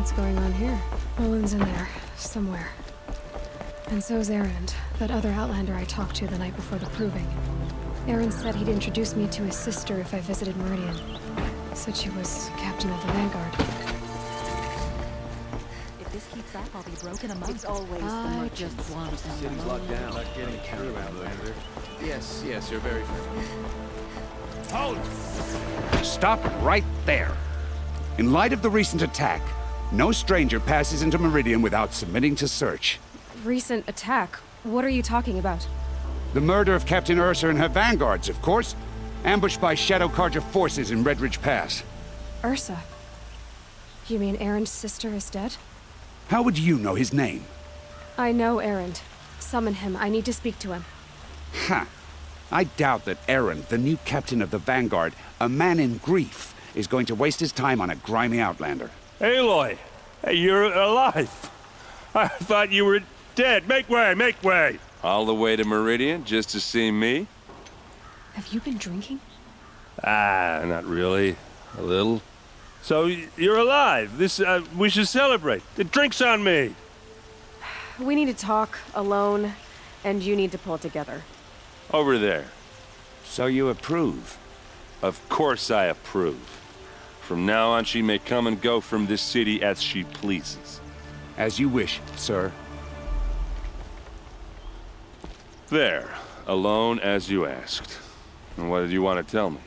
What's going on here? Olin's in there, somewhere. And so's Erend, that other Outlander I talked to the night before the proving. Erend said he'd introduce me to his sister if I visited Meridian. Said she was captain of the Vanguard. If this keeps up, I'll be broken a month. It's always the I just want The city's locked down. Not getting through, Outlander. Yes, you're very friendly. Hold! Stop right there. In light of the recent attack, no stranger passes into Meridian without submitting to search. Recent attack? What are you talking about? The murder of Captain Ursa and her vanguards, of course. Ambushed by Shadow Carja forces in Red Ridge Pass. Ursa? You mean Erend's sister is dead? How would you know his name? I know Erend. Summon him. I need to speak to him. Ha! I doubt that Erend, the new captain of the Vanguard, a man in grief, is going to waste his time on a grimy Outlander. Aloy! Hey, you're alive! I thought you were dead. Make way, make way! All the way to Meridian just to see me? Have you been drinking? Not really. A little. So, you're alive. We should celebrate. The drink's on me! We need to talk, alone, and you need to pull it together. Over there. So you approve? Of course I approve. From now on, she may come and go from this city as she pleases. As you wish, sir. There. Alone as you asked. And what did you want to tell me?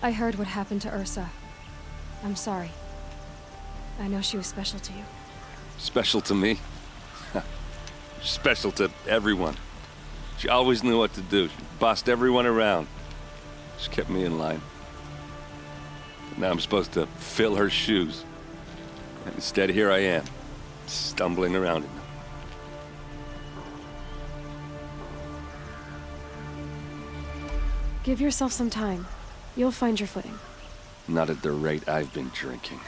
I heard what happened to Ursa. I'm sorry. I know she was special to you. Special to me? Special to everyone. She always knew what to do. She bossed everyone around. She kept me in line. But now I'm supposed to fill her shoes. And instead, here I am, stumbling around in them. Give yourself some time. You'll find your footing. Not at the rate I've been drinking.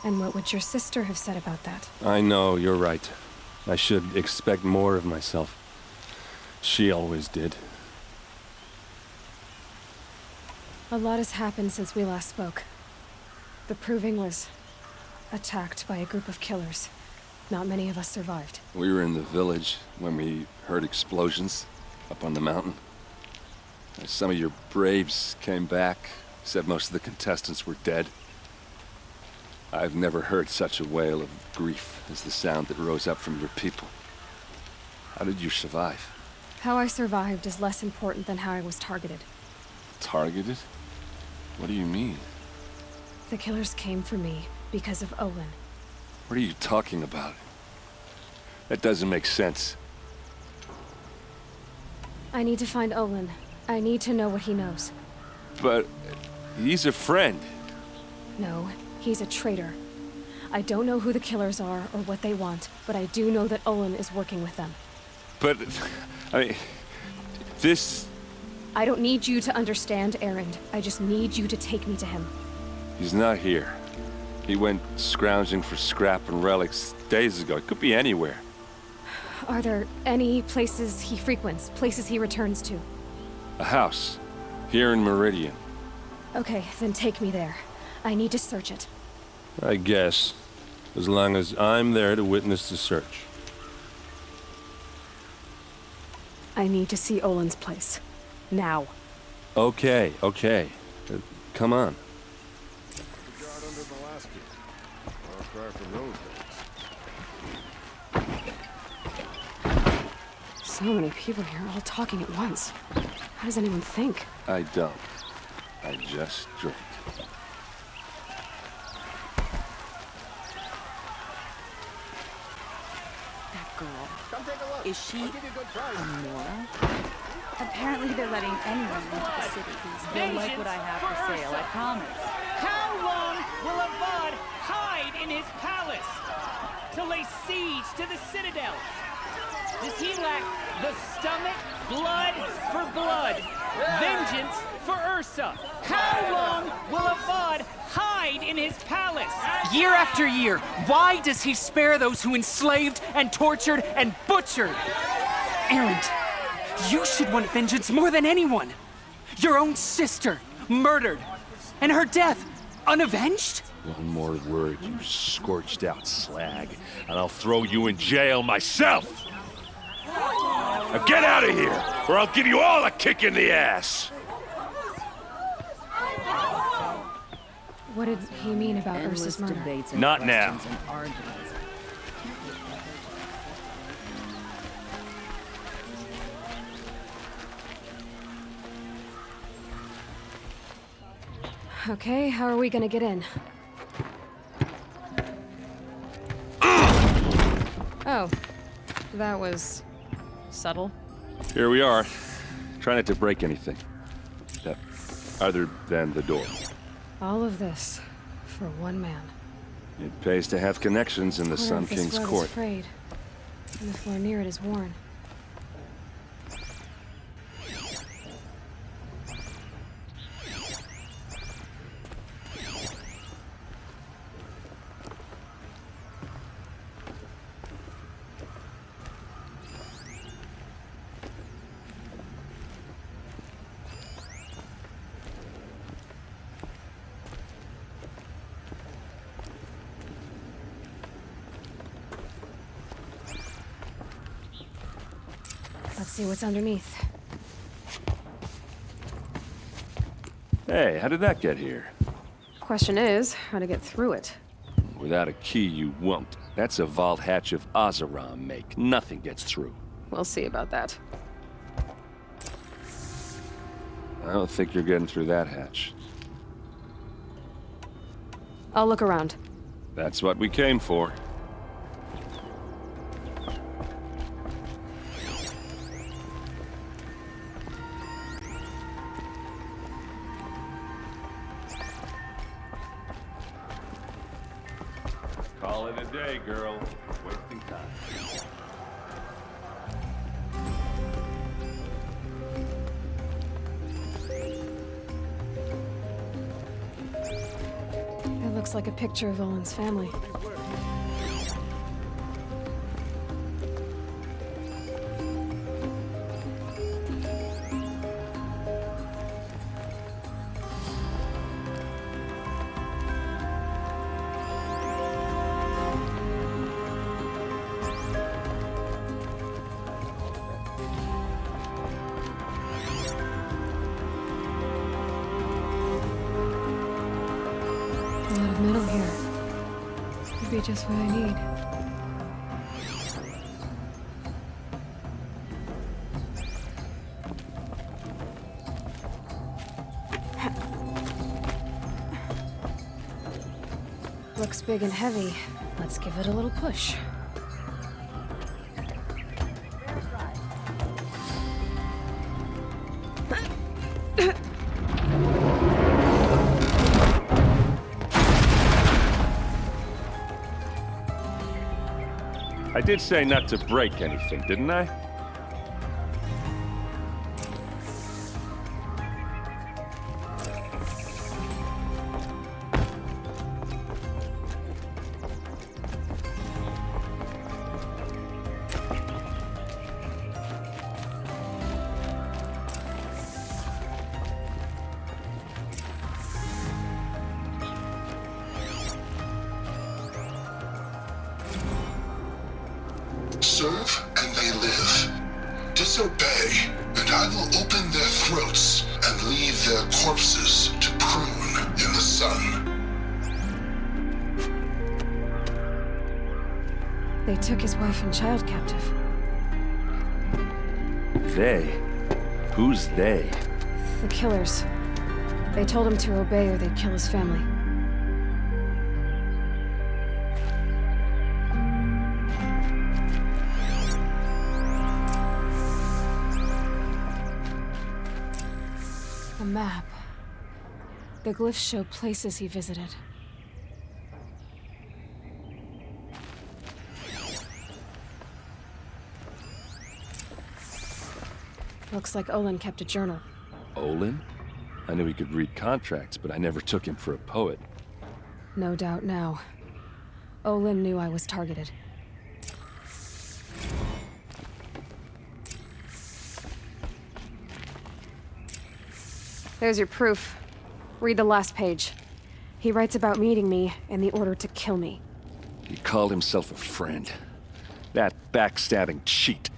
And what would your sister have said about that? I know, you're right. I should expect more of myself. She always did. A lot has happened since we last spoke. The Proving was attacked by a group of killers. Not many of us survived. We were in the village when we heard explosions up on the mountain. Some of your braves came back, said most of the contestants were dead. I've never heard such a wail of grief as the sound that rose up from your people. How did you survive? How I survived is less important than how I was targeted. Targeted? What do you mean? The killers came for me because of Olin. What are you talking about? That doesn't make sense. I need to find Olin. I need to know what he knows. But he's a friend. No, he's a traitor. I don't know who the killers are or what they want, but I do know that Olin is working with them. But, I mean, this... I don't need you to understand, Erend. I just need you to take me to him. He's not here. He went scrounging for scrap and relics days ago. It could be anywhere. Are there any places he frequents, places he returns to? A house. Here in Meridian. Okay, then take me there. I need to search it. I guess. As long as I'm there to witness the search. I need to see Olin's place. Now. Okay. Come on. So many people here, all talking at once. How does anyone think? I don't. I just drink. That girl. Is she a moral? Apparently they're letting anyone into the city. They'll like what I have for sale, I promise. How long will Avad hide in his palace to lay siege to the citadel? Does he lack the stomach, blood for blood, vengeance for Ursa? How long will Avad hide in his palace? Year after year, why does he spare those who enslaved and tortured and butchered? Erend, you should want vengeance more than anyone. Your own sister, murdered. And her death, Unavenged? One more word, you scorched out slag, and I'll throw you in jail myself! Now get out of here, or I'll give you all a kick in the ass! What did he mean about Ursa's murder? Not now. Okay, how are we gonna get in? Oh, that was subtle. Here we are. Try not to break anything. Other than the door. All of this for one man. It pays to have connections in the Sun King's court. Is frayed, and the floor near it is worn. Let's see what's underneath. Hey, how did that get here? Question is, how to get through it. Without a key, you won't. That's a vault hatch of Ozeron make. Nothing gets through. We'll see about that. I don't think you're getting through that hatch. I'll look around. That's what we came for. Call it a day, girl. Wasting time. It looks like a picture of Olin's family. A lot of metal here. Could be just what I need. Looks big and heavy. Let's give it a little push. I did say not to break anything, didn't I? Serve and they live. Disobey, and I will open their throats and leave their corpses to prune in the sun. They took his wife and child captive. They? Who's they? The killers. They told him to obey or they'd kill his family. A map. The glyphs show places he visited. Looks like Olin kept a journal. Olin? I knew he could read contracts, but I never took him for a poet. No doubt now. Olin knew I was targeted. There's your proof. Read the last page. He writes about meeting me in the order to kill me. He called himself a friend. That backstabbing cheat.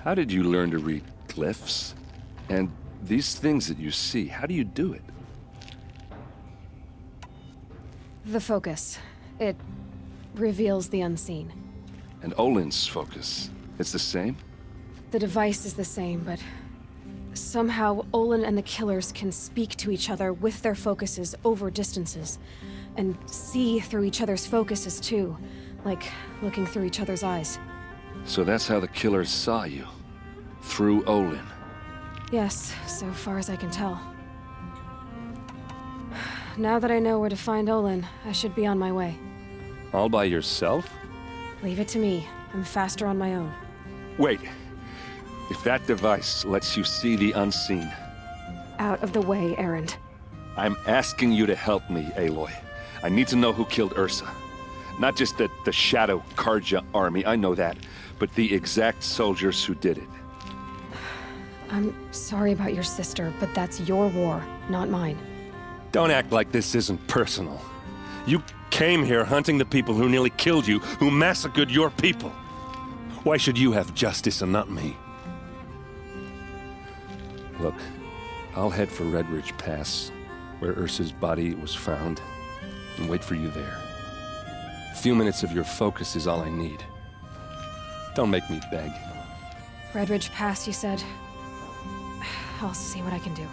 How did you learn to read glyphs? And these things that you see, how do you do it? The focus. It reveals the unseen. And Olin's focus, it's the same? The device is the same, but somehow Olin and the killers can speak to each other with their focuses over distances, and see through each other's focuses too, like looking through each other's eyes. So that's how the killers saw you? Through Olin? Yes, so far as I can tell. Now that I know where to find Olin, I should be on my way. All by yourself? Leave it to me. I'm faster on my own. Wait. If that device lets you see the unseen... Out of the way, Erend. I'm asking you to help me, Aloy. I need to know who killed Ursa. Not just the Shadow Karja army, I know that, but the exact soldiers who did it. I'm sorry about your sister, but that's your war, not mine. Don't act like this isn't personal. You came here hunting the people who nearly killed you, who massacred your people. Why should you have justice and not me? Look, I'll head for Red Ridge Pass, where Ursa's body was found, and wait for you there. A few minutes of your focus is all I need. Don't make me beg. Red Ridge Pass, you said? I'll see what I can do.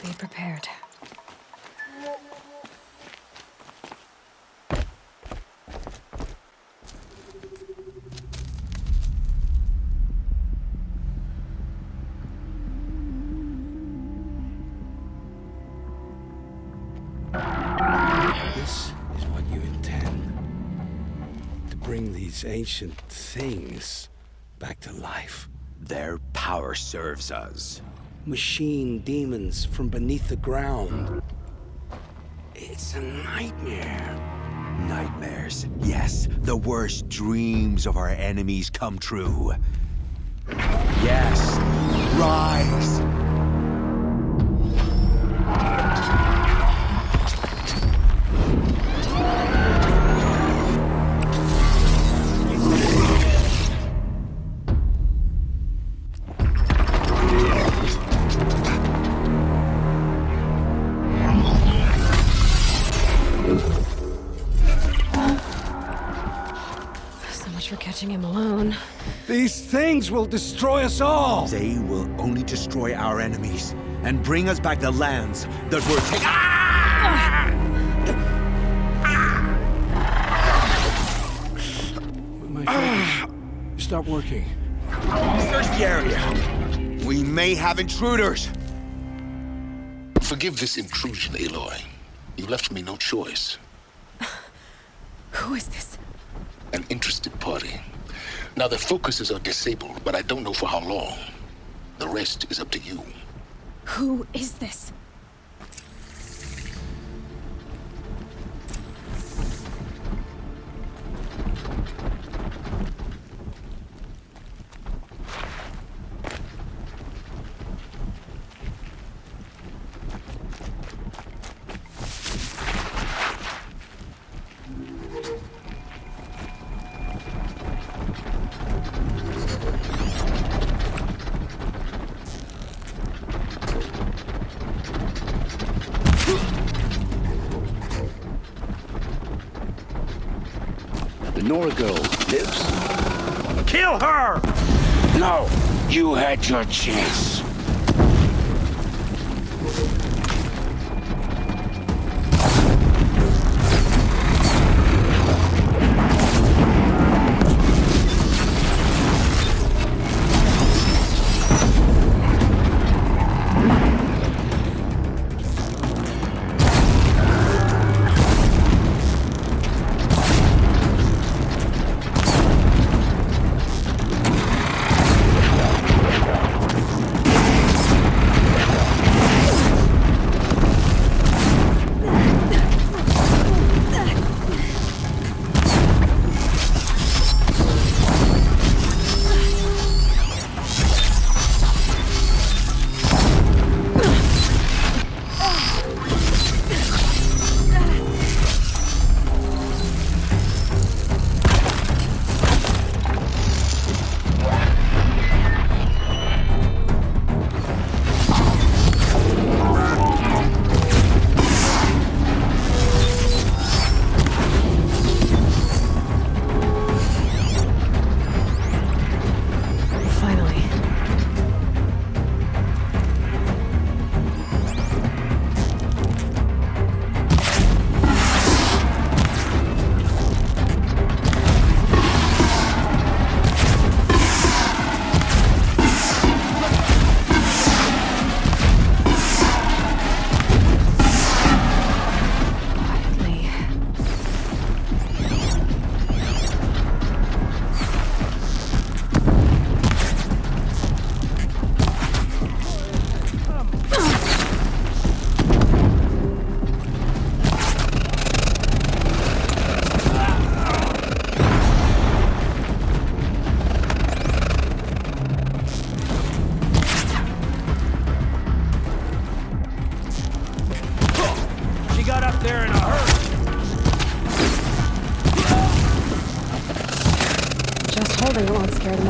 Be prepared. This is what you intend. To bring these ancient things back to life. Their power serves us. Machine demons from beneath the ground. It's a nightmare. Nightmares. Yes, the worst dreams of our enemies come true. Yes, rise! For catching him alone. These things will destroy us all! They will only destroy our enemies and bring us back the lands that were taken. My focus. Stop working. Search the area. We may have intruders. Forgive this intrusion, Aloy. You left me no choice. Who is this? An interested party. Now, their focuses are disabled, but I don't know for how long. The rest is up to you. Who is this? Nora girl lives? Kill her! No! You had your chance.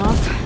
off.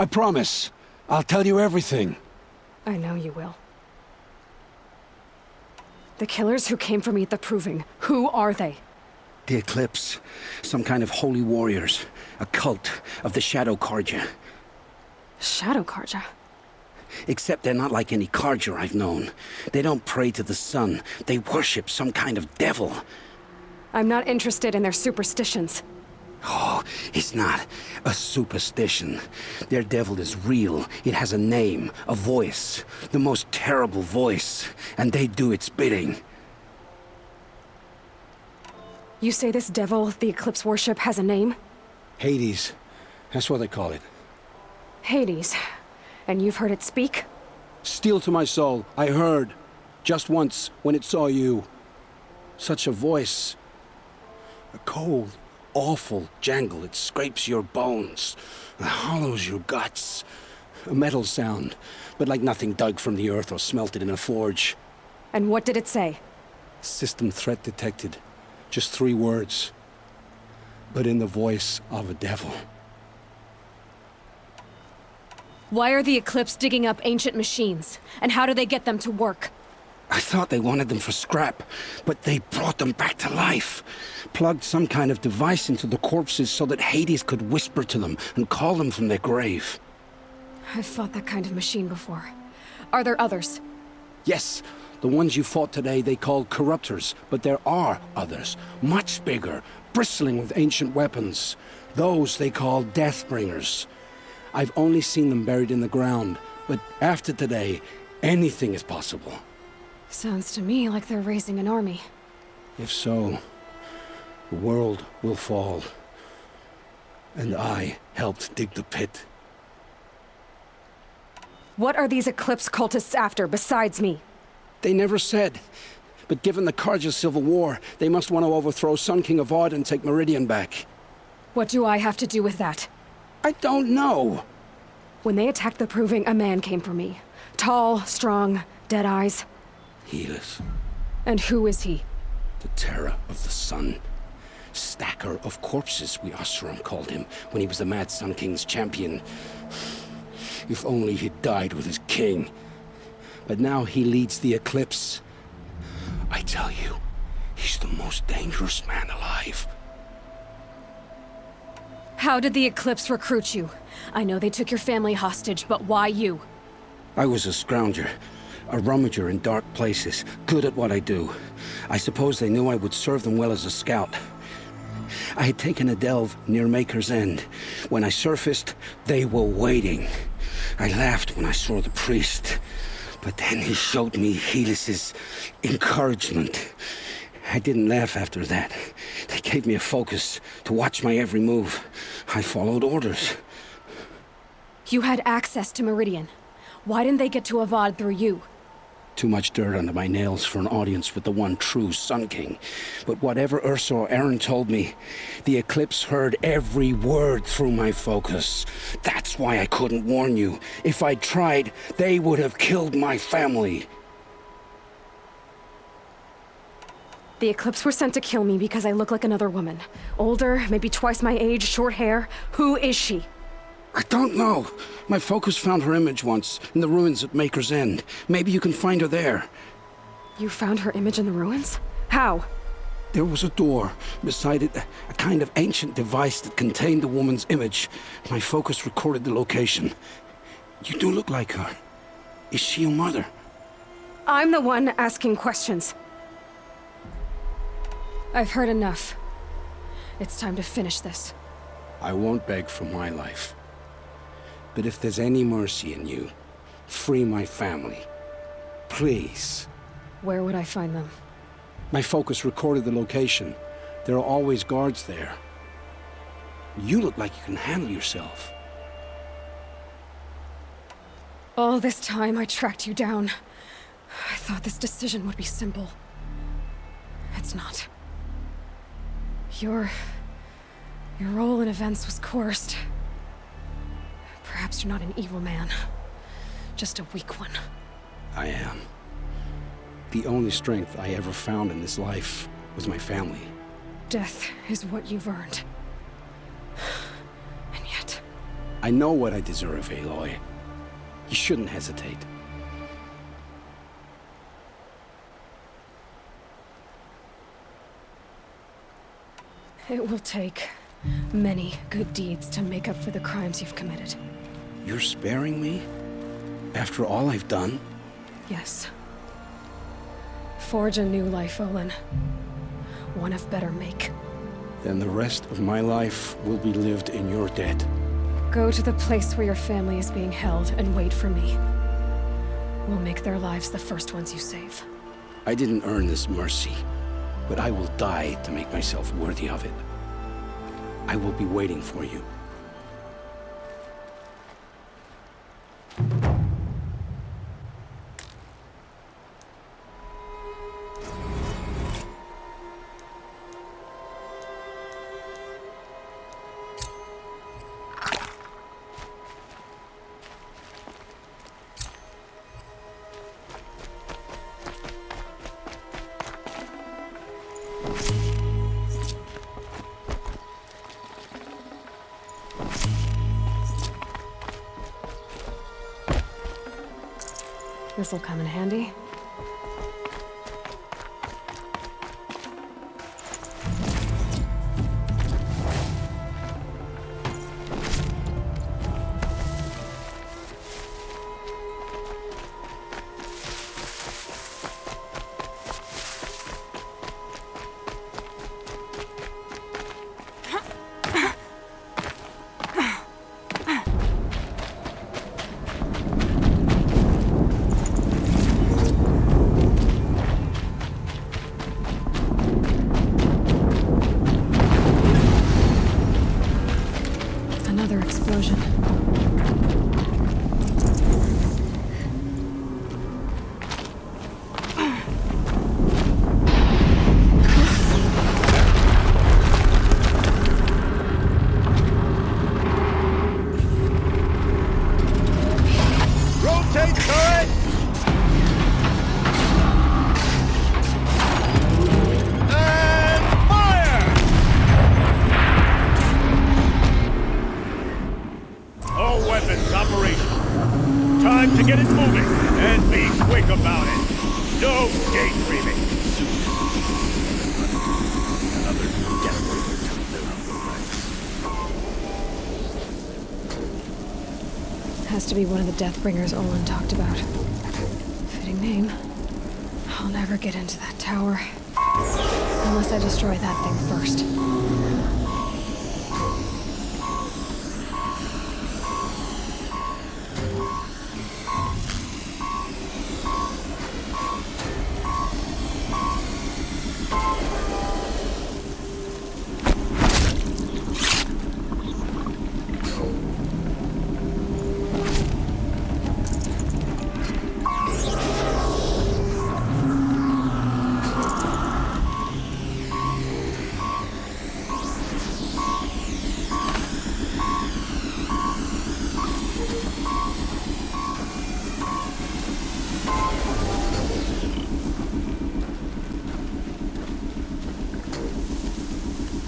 I promise. I'll tell you everything. I know you will. The killers who came for me at the Proving, who are they? The Eclipse. Some kind of holy warriors. A cult of the Shadow Carja. Shadow Carja? Except they're not like any Carja I've known. They don't pray to the sun. They worship some kind of devil. I'm not interested in their superstitions. Oh, it's not a superstition. Their devil is real. It has a name, a voice. The most terrible voice. And they do its bidding. You say this devil the Eclipse worship has a name? Hades. That's what they call it. Hades. And you've heard it speak? Steel to my soul. I heard. Just once, when it saw you. Such a voice. A cold, awful jangle. It scrapes your bones. It hollows your guts. A metal sound, but like nothing dug from the earth or smelted in a forge. And what did it say? System threat detected. Just 3 words. But in the voice of a devil. Why are the Eclipse digging up ancient machines? And how do they get them to work? I thought they wanted them for scrap, but they brought them back to life. Plugged some kind of device into the corpses so that Hades could whisper to them and call them from their grave. I've fought that kind of machine before. Are there others? Yes, the ones you fought today they called corruptors, but there are others, much bigger, bristling with ancient weapons. Those they call Deathbringers. I've only seen them buried in the ground, but after today, anything is possible. Sounds to me like they're raising an army. If so, the world will fall. And I helped dig the pit. What are these Eclipse cultists after, besides me? They never said. But given the Carja civil war, they must want to overthrow Sun King Avad and take Meridian back. What do I have to do with that? I don't know. When they attacked the Proving, a man came for me. Tall, strong, dead eyes. Helis. And who is he? The terror of the sun. Stacker of corpses, we Oseram called him, when he was the Mad Sun King's champion. If only he'd died with his king. But now he leads the Eclipse. I tell you, he's the most dangerous man alive. How did the Eclipse recruit you? I know they took your family hostage, but why you? I was a scrounger, a rummager in dark places, good at what I do. I suppose they knew I would serve them well as a scout. I had taken a delve near Maker's End. When I surfaced, they were waiting. I laughed when I saw the priest, but then he showed me Helis's encouragement. I didn't laugh after that. They gave me a focus to watch my every move. I followed orders. You had access to Meridian. Why didn't they get to Avad through you? Too much dirt under my nails for an audience with the one true Sun King. But whatever Ursa or Aaron told me, the Eclipse heard every word through my focus. That's why I couldn't warn you. If I'd tried, they would have killed my family. The Eclipse were sent to kill me because I look like another woman. Older, maybe twice my age, short hair. Who is she? I don't know. My focus found her image once, in the ruins at Maker's End. Maybe you can find her there. You found her image in the ruins? How? There was a door. Beside it, a kind of ancient device that contained the woman's image. My focus recorded the location. You do look like her. Is she your mother? I'm the one asking questions. I've heard enough. It's time to finish this. I won't beg for my life. But if there's any mercy in you, free my family. Please. Where would I find them? My focus recorded the location. There are always guards there. You look like you can handle yourself. All this time I tracked you down. I thought this decision would be simple. It's not. Your role in events was coerced. Perhaps you're not an evil man. Just a weak one. I am. The only strength I ever found in this life was my family. Death is what you've earned. And yet... I know what I deserve, Aloy. You shouldn't hesitate. It will take many good deeds to make up for the crimes you've committed. You're sparing me? After all I've done? Yes. Forge a new life, Olin. One of better make. Then the rest of my life will be lived in your debt. Go to the place where your family is being held and wait for me. We'll make their lives the first ones you save. I didn't earn this mercy, but I will die to make myself worthy of it. I will be waiting for you. This'll come in handy. Another explosion. Rotate turret! And fire! All weapons operational. Time to get it moving, and be quick about it. No daydreaming. Another death breaker to their humble ranks. Has to be one of the Deathbringers Olin talked about. Fitting name. I'll never get into that tower. Unless I destroy that thing first.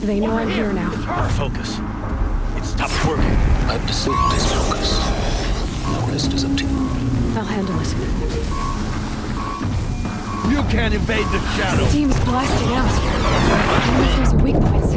They know I'm here now. Focus. It stopped working. I've disabled his focus. The rest is up to you. I'll handle it. You can't evade the shadow. Steam's blasting out. I wonder if those are weak points.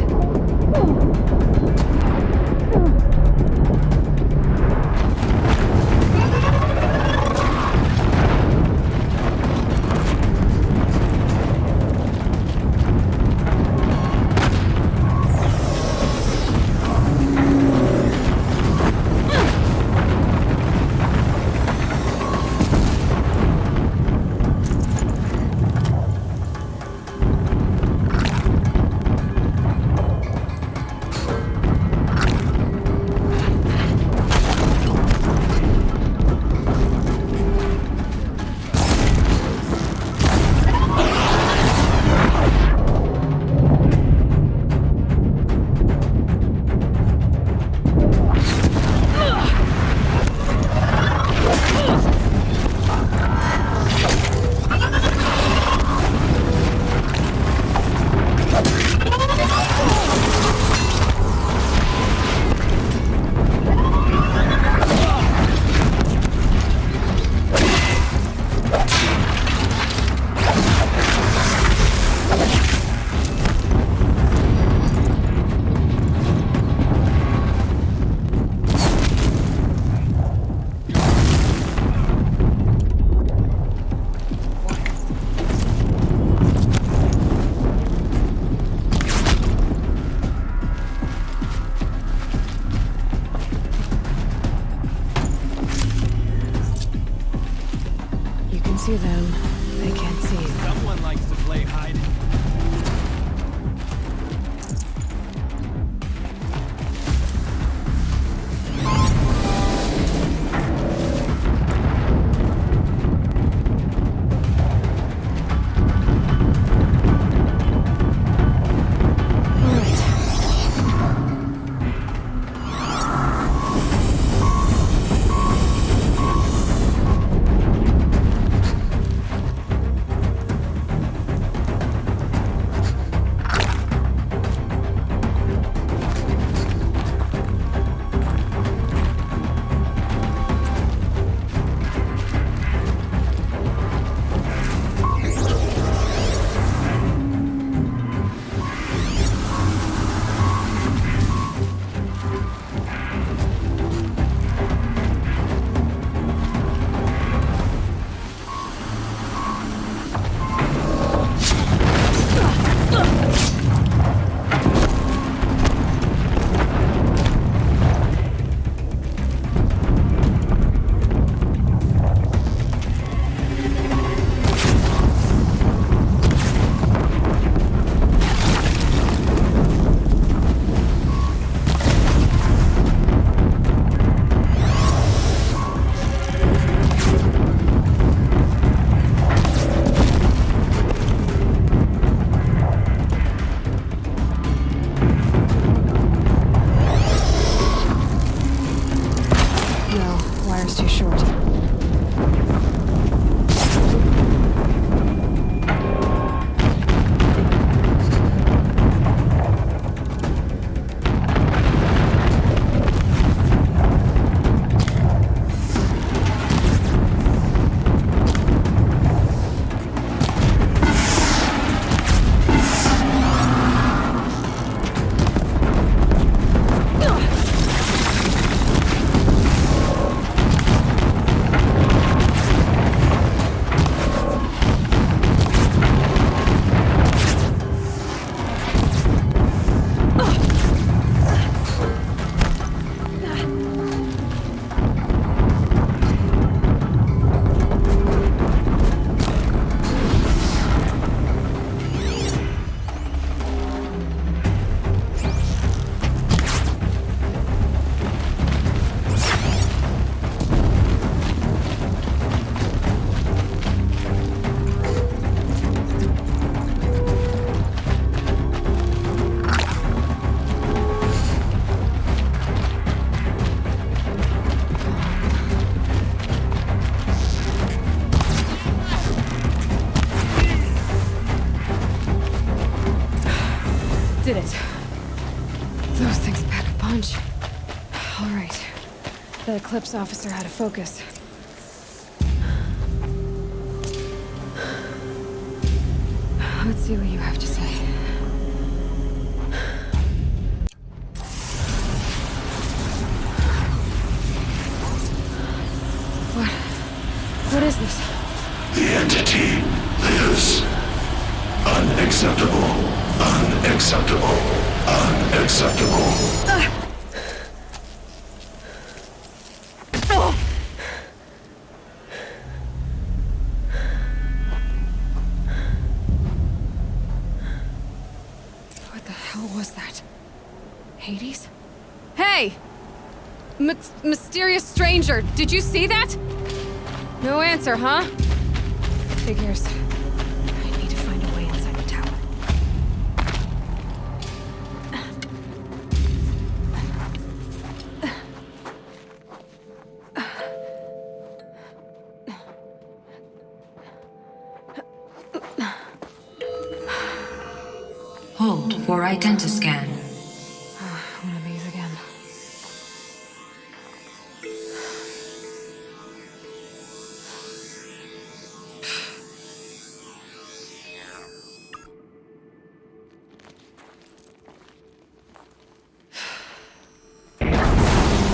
They can't see you. Someone likes to play hide and too short. Did it. Those things pack a punch. All right. The Eclipse officer had a focus. Let's see what you have to say. What is this? The entity lives. Unacceptable. Unacceptable. Unacceptable. What the hell was that? Hades? Hey! Mysterious stranger, did you see that? No answer, huh? Figures. I need to find a way inside the tower. Hold for identiscan. One of these again.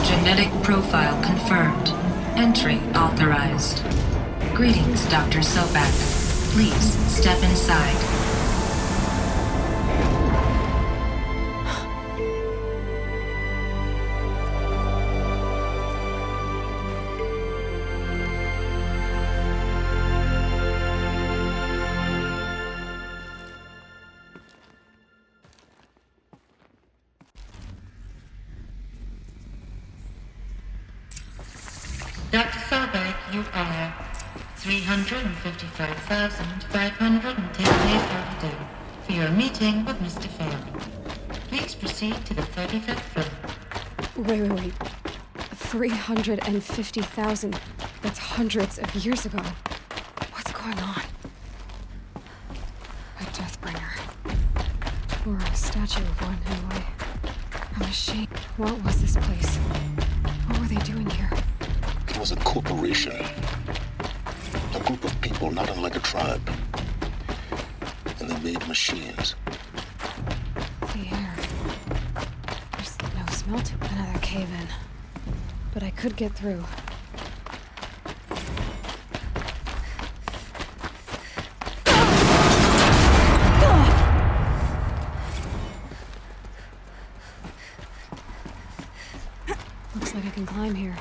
Genetic profile confirmed. Entry authorized. Greetings, Dr. Sobak. Please step inside. Dr. Sobek, you are 355,510 days overdue for your meeting with Mr. Fairley. Please proceed to the 35th floor. Wait. 350,000. That's hundreds of years ago. What's going on? A Deathbringer. Or a statue of one, anyway. A machine. What was this place? What were they doing here? It was a corporation. A group of people not unlike a tribe. And they made machines. The air. There's no smell to it. Another cave-in. But I could get through. Looks like I can climb here.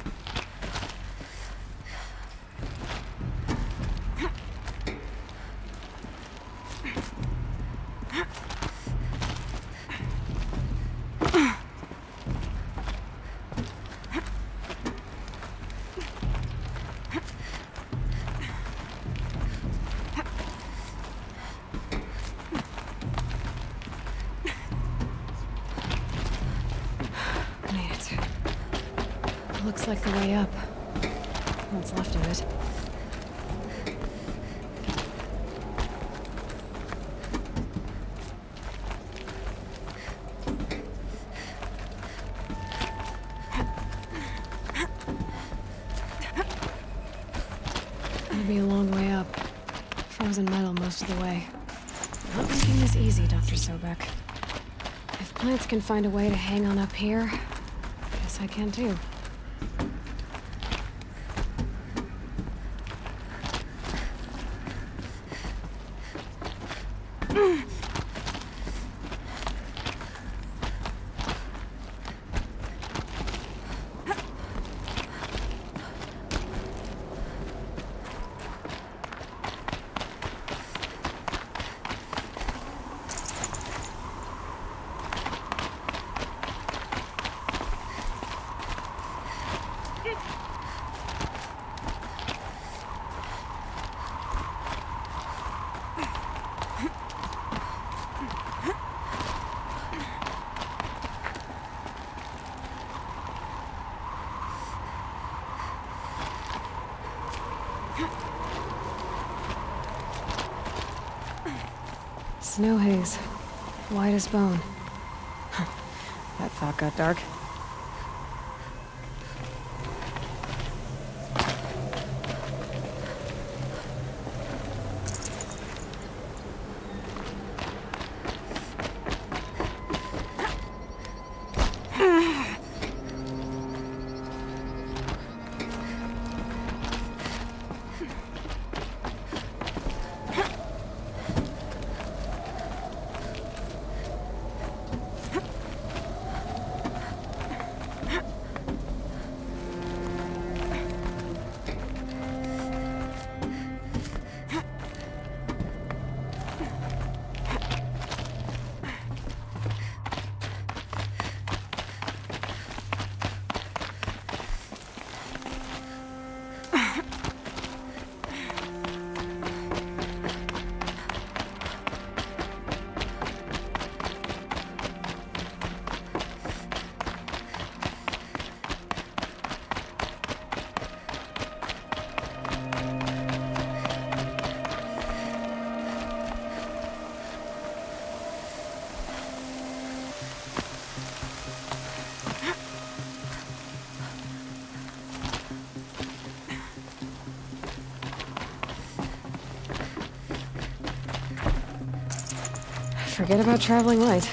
Looks like the way up. What's left of it. It'll be a long way up. Frozen metal most of the way. Not making this easy, Dr. Sobek. If plants can find a way to hang on up here, I guess I can too. Snow haze. White as bone. That thought got dark. Forget about traveling light.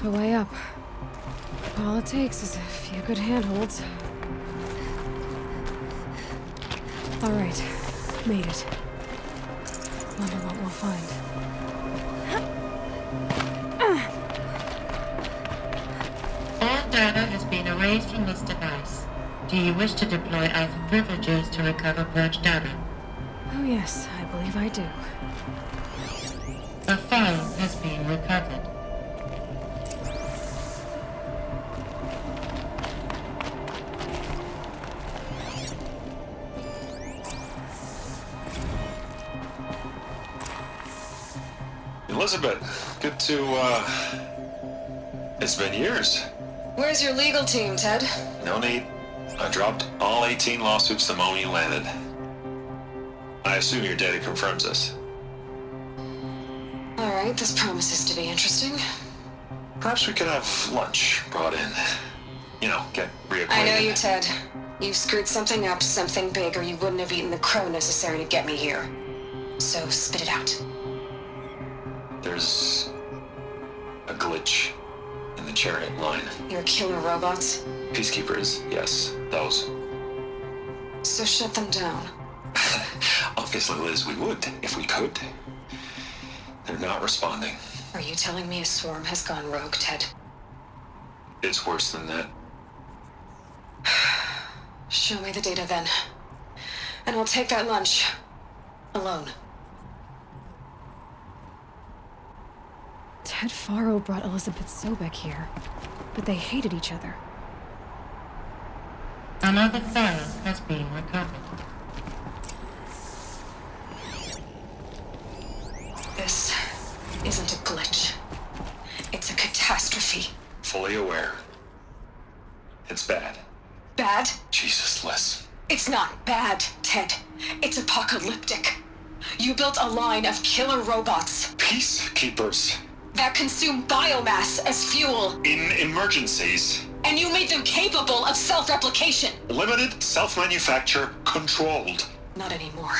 A way up. All it takes is a few good handholds. All right, made it. Wonder what we'll find. Data has been erased from this device. Do you wish to deploy alpha privileges to recover purged data? Oh yes, I believe I do. A file has been recovered. Elizabeth, good to, It's been years. Where's your legal team, Ted? No need. I dropped all 18 lawsuits the moment you landed. I assume your data confirms this. Alright, this promises to be interesting. Perhaps we could have lunch brought in. You know, get reacquainted. I know you, Ted. You screwed something up, something big, or you wouldn't have eaten the crow necessary to get me here. So, spit it out. There's a glitch in the chariot line. Your killer robots? Peacekeepers, yes, those. So shut them down. Obviously, Liz, we would, if we could. They're not responding. Are you telling me a swarm has gone rogue, Ted? It's worse than that. Show me the data then. And I'll take that lunch. Alone. Ted Faro brought Elizabeth Sobek here, but they hated each other. Another file has been recovered. This isn't a glitch. It's a catastrophe. Fully aware. It's bad. Bad? Jesus, Liz. It's not bad, Ted. It's apocalyptic. You built a line of killer robots. Peacekeepers. That consume biomass as fuel. In emergencies. And you made them capable of self-replication. Limited, self-manufacture, controlled. Not anymore.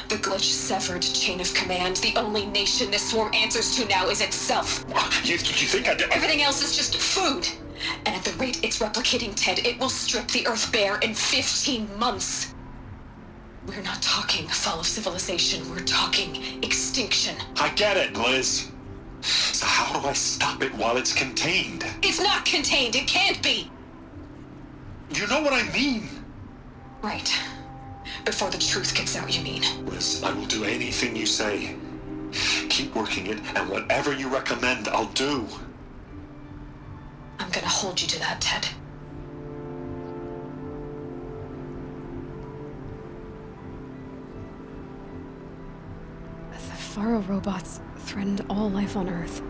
The glitch severed chain of command. The only nation this swarm answers to now is itself. You think Everything else is just food. And at the rate it's replicating, Ted, it will strip the Earth bare in 15 months. We're not talking fall of civilization. We're talking extinction. I get it, Liz. So how do I stop it while it's contained? It's not contained. It can't be. You know what I mean. Right. Before the truth gets out, you mean? Liz, I will do anything you say. Keep working it, and whatever you recommend, I'll do. I'm gonna hold you to that, Ted. The Faro robots threatened all life on Earth,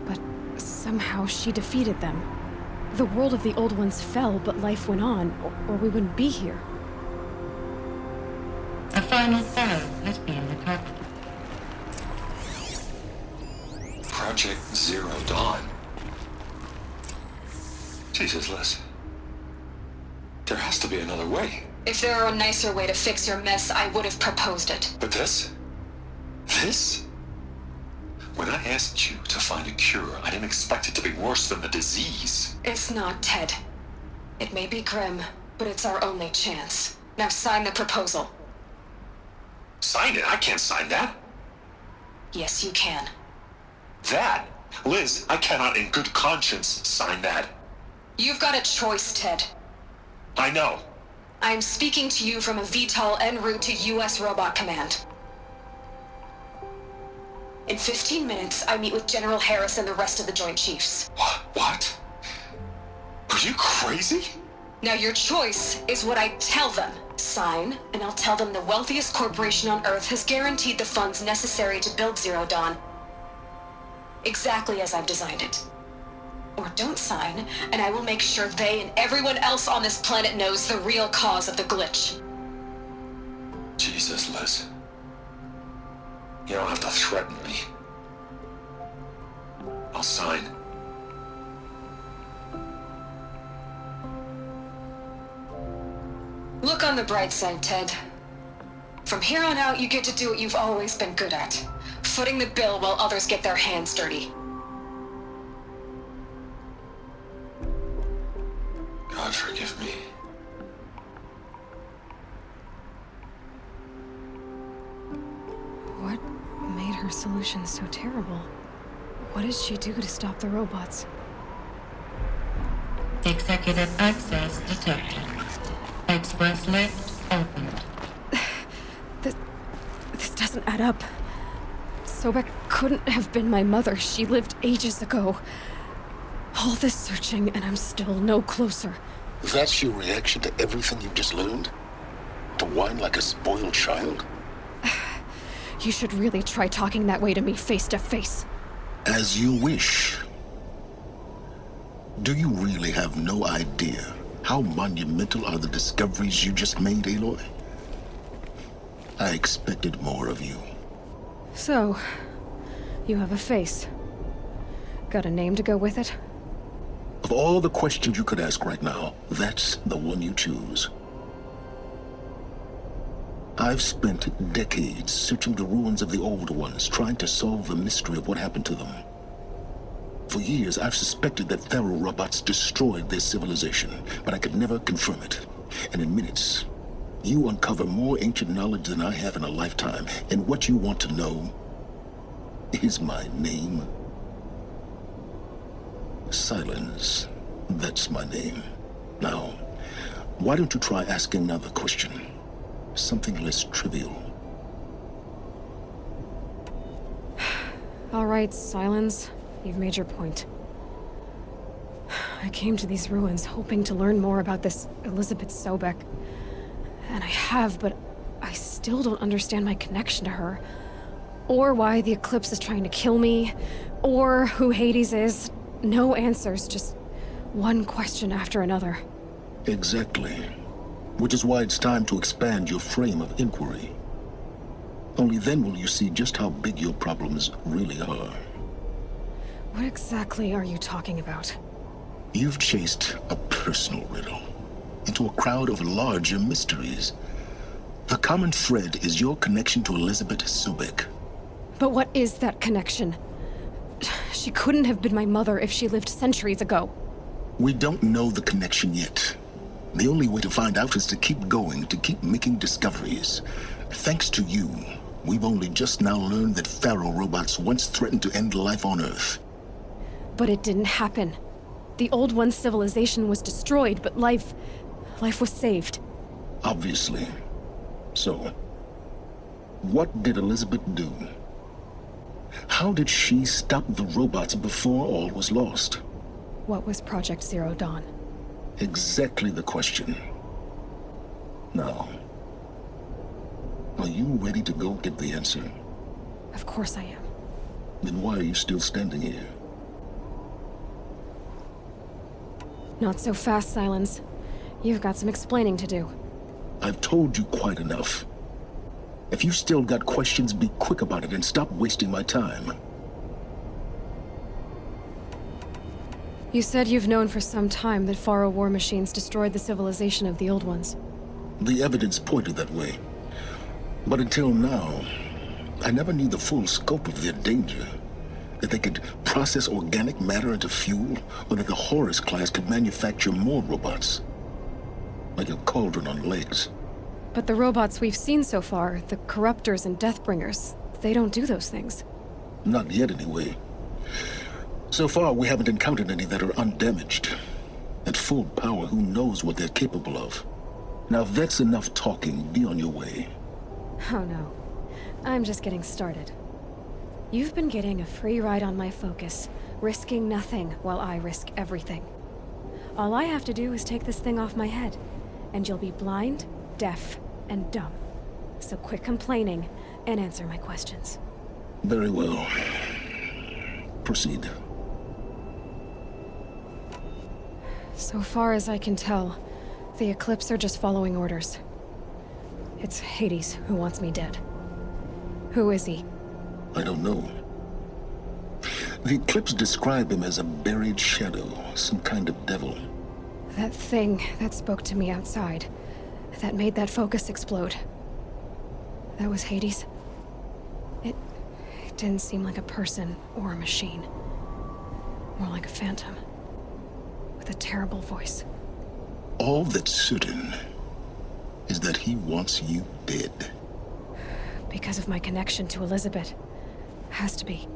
but somehow she defeated them. The world of the old ones fell, but life went on, or we wouldn't be here. A final file has been recovered. Project Zero Dawn. Jesus, Liz. There has to be another way. If there were a nicer way to fix your mess, I would have proposed it. But this? This? When I asked you to find a cure, I didn't expect it to be worse than the disease. It's not, Ted. It may be grim, but it's our only chance. Now sign the proposal. Sign it? I can't sign that. Yes, you can. That? Liz, I cannot in good conscience sign that. You've got a choice, Ted. I know. I'm speaking to you from a VTOL en route to U.S. Robot Command. In 15 minutes, I meet with General Harris and the rest of the Joint Chiefs. What? Are you crazy? Now your choice is what I tell them. Sign, and I'll tell them the wealthiest corporation on Earth has guaranteed the funds necessary to build Zero Dawn. Exactly as I've designed it. Or don't sign, and I will make sure they and everyone else on this planet knows the real cause of the glitch. Jesus, Liz. You don't have to threaten me. I'll sign. Look on the bright side, Ted. From here on out, you get to do what you've always been good at. Footing the bill while others get their hands dirty. God forgive me. What made her solution so terrible? What did she do to stop the robots? Executive access detected. Express lift opened. doesn't add up. Sobek couldn't have been my mother. She lived ages ago. All this searching, and I'm still no closer. That's your reaction to everything you've just learned? To whine like a spoiled child? You should really try talking that way to me face to face. As you wish. Do you really have no idea how monumental are the discoveries you just made, Aloy? I expected more of you. So, you have a face. Got a name to go with it? Of all the questions you could ask right now, that's the one you choose. I've spent decades searching the ruins of the old ones, trying to solve the mystery of what happened to them. For years, I've suspected that Pharaoh robots destroyed their civilization, but I could never confirm it. And in minutes, you uncover more ancient knowledge than I have in a lifetime, and what you want to know is my name. Silence. That's my name. Now, why don't you try asking another question? Something less trivial. All right, Silence. You've made your point. I came to these ruins hoping to learn more about this Elizabeth Sobek. And I have, but I still don't understand my connection to her. Or why the Eclipse is trying to kill me. Or who Hades is. No answers, just one question after another. Exactly. Which is why it's time to expand your frame of inquiry. Only then will you see just how big your problems really are. What exactly are you talking about? You've chased a personal riddle into a crowd of larger mysteries. The common thread is your connection to Elizabeth Sobek. But what is that connection? She couldn't have been my mother if she lived centuries ago. We don't know the connection yet. The only way to find out is to keep going, to keep making discoveries. Thanks to you, we've only just now learned that Pharaoh robots once threatened to end life on Earth. But it didn't happen. The Old One's civilization was destroyed, but life was saved. Obviously. So, what did Elizabeth do? How did she stop the robots before all was lost? What was Project Zero Dawn? Exactly the question. Now, are you ready to go get the answer? Of course I am. Then why are you still standing here? Not so fast, Silence. You've got some explaining to do. I've told you quite enough. If you still got questions, be quick about it and stop wasting my time. You said you've known for some time that Pharaoh war machines destroyed the civilization of the Old Ones. The evidence pointed that way. But until now, I never knew the full scope of their danger. That they could process organic matter into fuel, or that the Horus class could manufacture more robots. Like a cauldron on legs. But the robots we've seen so far, the Corruptors and Deathbringers, they don't do those things. Not yet, anyway. So far, we haven't encountered any that are undamaged. At full power, who knows what they're capable of? Now, if that's enough talking, be on your way. Oh no. I'm just getting started. You've been getting a free ride on my focus, risking nothing while I risk everything. All I have to do is take this thing off my head, and you'll be blind, deaf, and dumb. So quit complaining and answer my questions. Very well. Proceed. So far as I can tell, the Eclipse are just following orders. It's Hades who wants me dead. Who is he? I don't know. The Eclipse describe him as a buried shadow, some kind of devil. That thing that spoke to me outside, that made that focus explode. That was Hades? It didn't seem like a person or a machine. More like a phantom. With a terrible voice. All that's certain is that he wants you dead. Because of my connection to Elizabeth. Has to be.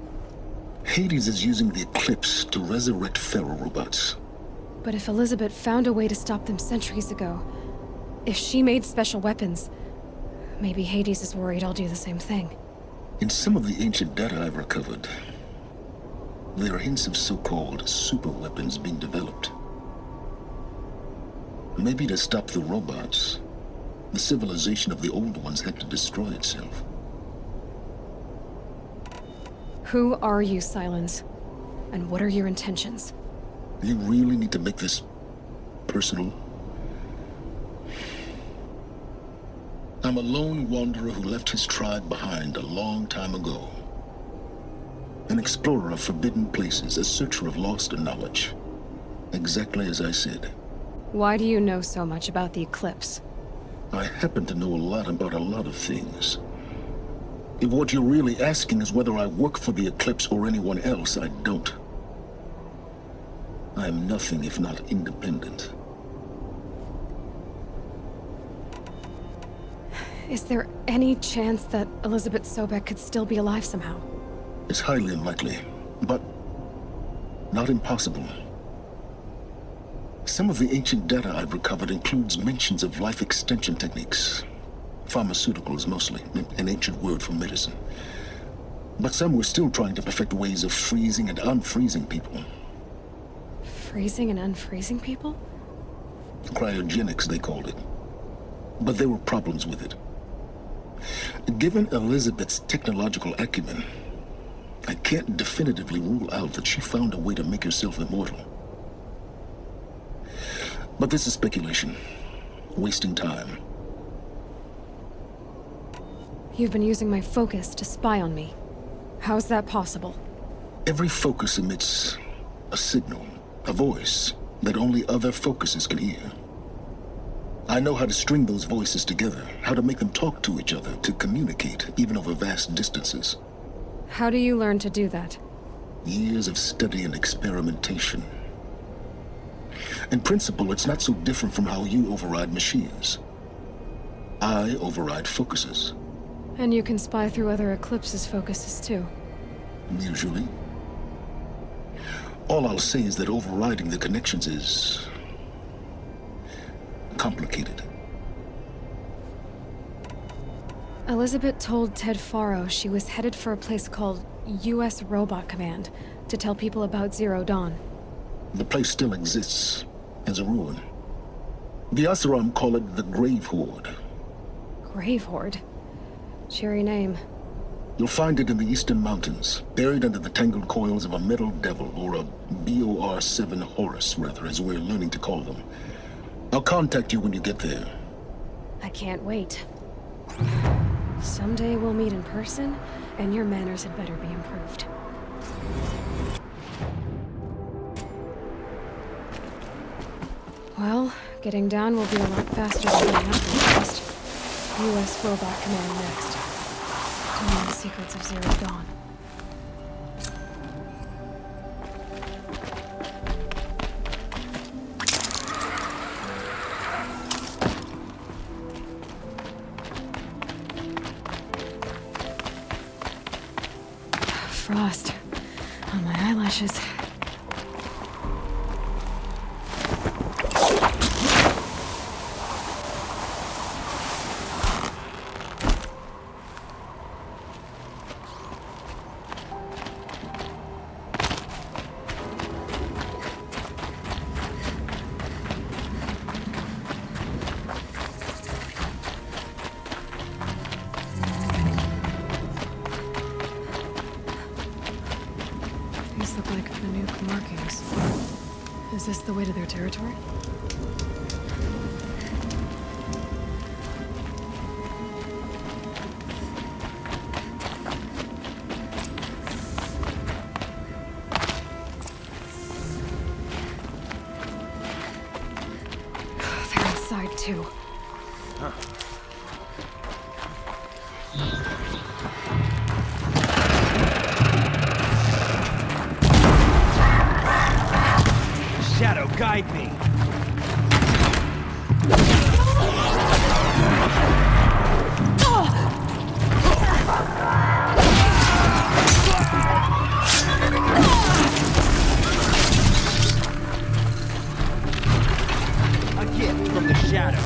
Hades is using the Eclipse to resurrect Pharaoh robots. But if Elizabeth found a way to stop them centuries ago, if she made special weapons, maybe Hades is worried I'll do the same thing. In some of the ancient data I've recovered, there are hints of so-called superweapons being developed. Maybe to stop the robots, the civilization of the old ones had to destroy itself. Who are you, Silence? And what are your intentions? You really need to make this personal? I'm a lone wanderer who left his tribe behind a long time ago. An explorer of forbidden places, a searcher of lost knowledge. Exactly as I said. Why do you know so much about the eclipse? I happen to know a lot about a lot of things. If what you're really asking is whether I work for the eclipse or anyone else, I don't. I am nothing if not independent. Is there any chance that Elizabeth Sobek could still be alive somehow? It's highly unlikely, but not impossible. Some of the ancient data I've recovered includes mentions of life extension techniques. Pharmaceuticals, mostly, an ancient word for medicine. But some were still trying to perfect ways of freezing and unfreezing people. Freezing and unfreezing people? Cryogenics, they called it. But there were problems with it. Given Elizabeth's technological acumen, I can't definitively rule out that she found a way to make herself immortal. But this is speculation. Wasting time. You've been using my focus to spy on me. How's that possible? Every focus emits a signal, a voice, that only other focuses can hear. I know how to string those voices together, how to make them talk to each other, to communicate, even over vast distances. How do you learn to do that? Years of study and experimentation. In principle, it's not so different from how you override machines. I override focuses. And you can spy through other Eclipse's focuses too. Usually. All I'll say is that overriding the connections is complicated. Elizabeth told Ted Faro she was headed for a place called U.S. Robot Command to tell people about Zero Dawn. The place still exists as a ruin. The Asaram call it the Grave Horde. Grave Horde? Cheery name. You'll find it in the Eastern Mountains, buried under the tangled coils of a metal devil, or a BOR-7 Horus, rather, as we're learning to call them. I'll contact you when you get there. I can't wait. Someday we'll meet in person, and your manners had better be improved. Well, getting down will be a lot faster than getting up first. U.S. Robot Command next. To learn the secrets of Zero Dawn. Frost on my eyelashes. These look like Manuke markings. Is this the way to their territory? They're inside too. Shadow, guide me. A gift from the shadow.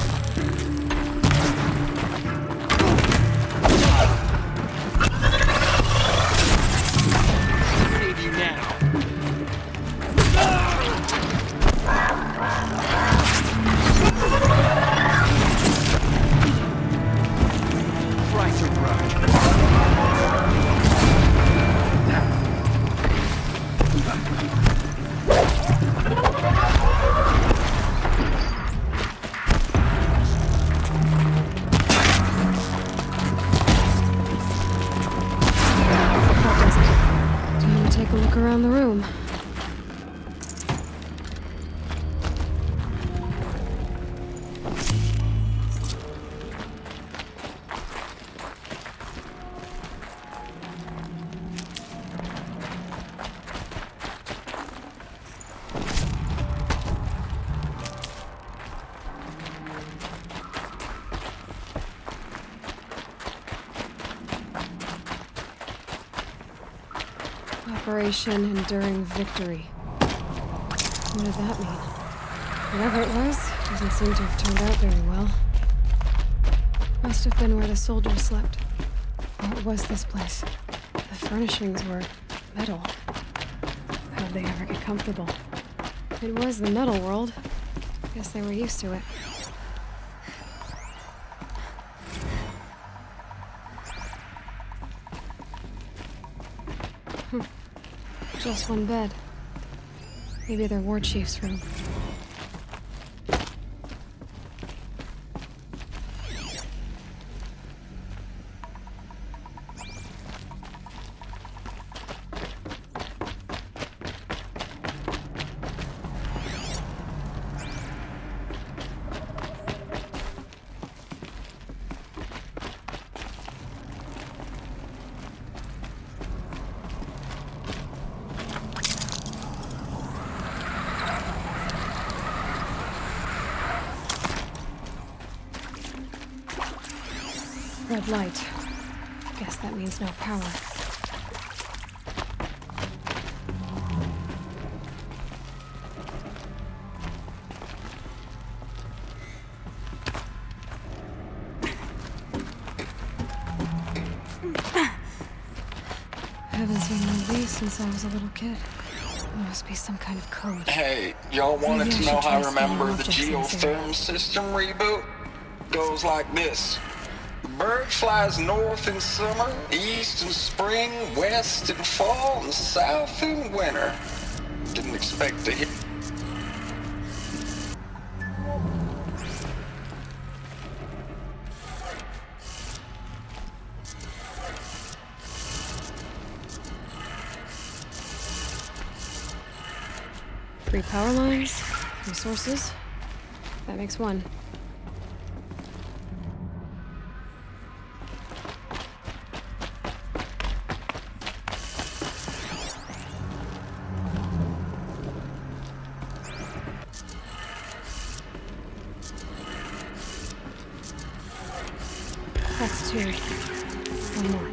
Operation Enduring Victory. What did that mean? Whatever it was, doesn't seem to have turned out very well. Must have been where the soldiers slept. What was this place? The furnishings were metal. How'd they ever get comfortable? It was the metal world. Guess they were used to it. Just one bed. Maybe their war chief's room. Red light. Guess that means no power. Haven't seen one of these since I was a little kid. There must be some kind of code. Hey, y'all wanted Maybe to I know should how I try scanning remember the objects in this area. geotherm system reboot? Goes like this. The bird flies north in summer, east in spring, west in fall, and south in winter. Didn't expect to hit. Three power lines, three sources. That makes one. That's two. One more.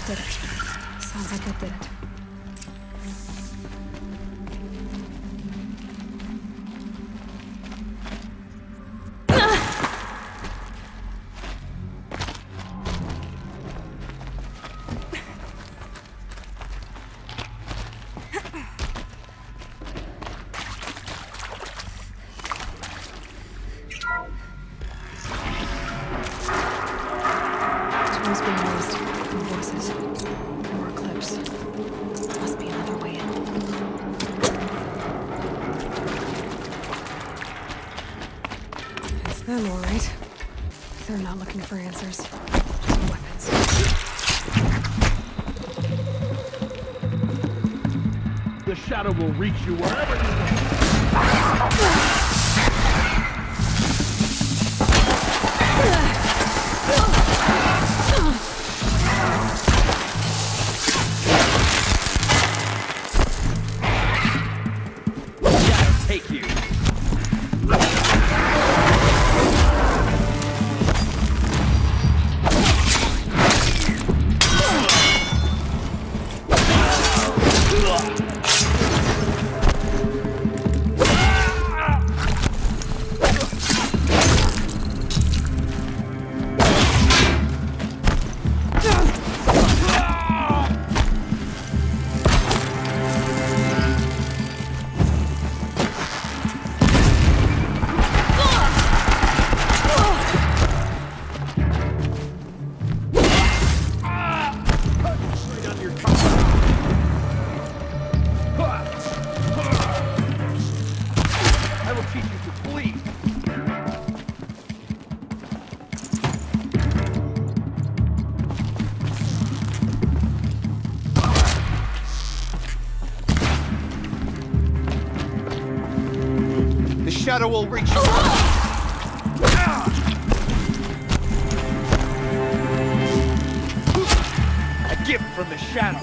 Did it. Sounds like it did it. Tools being used. Voices. More clips. Must be another way in. It's them, all right. They're not looking for answers. Just weapons. The shadow will reach you wherever you go. shadow will reach you. A gift from the shadow.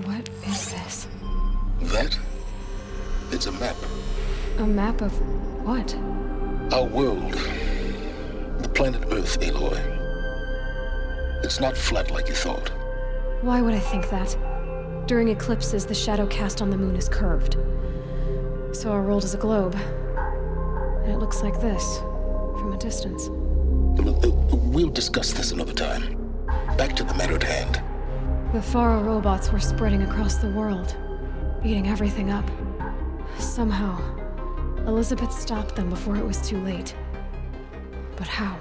What is this? That? It's a map. A map of what? Our world. The planet Earth, Aloy. It's not flat like you thought. Why would I think that? During eclipses, the shadow cast on the moon is curved. So our world is a globe. And it looks like this, from a distance. We'll discuss this another time. Back to the matter at hand. The Faro robots were spreading across the world, eating everything up. Somehow, Elizabeth stopped them before it was too late. But how?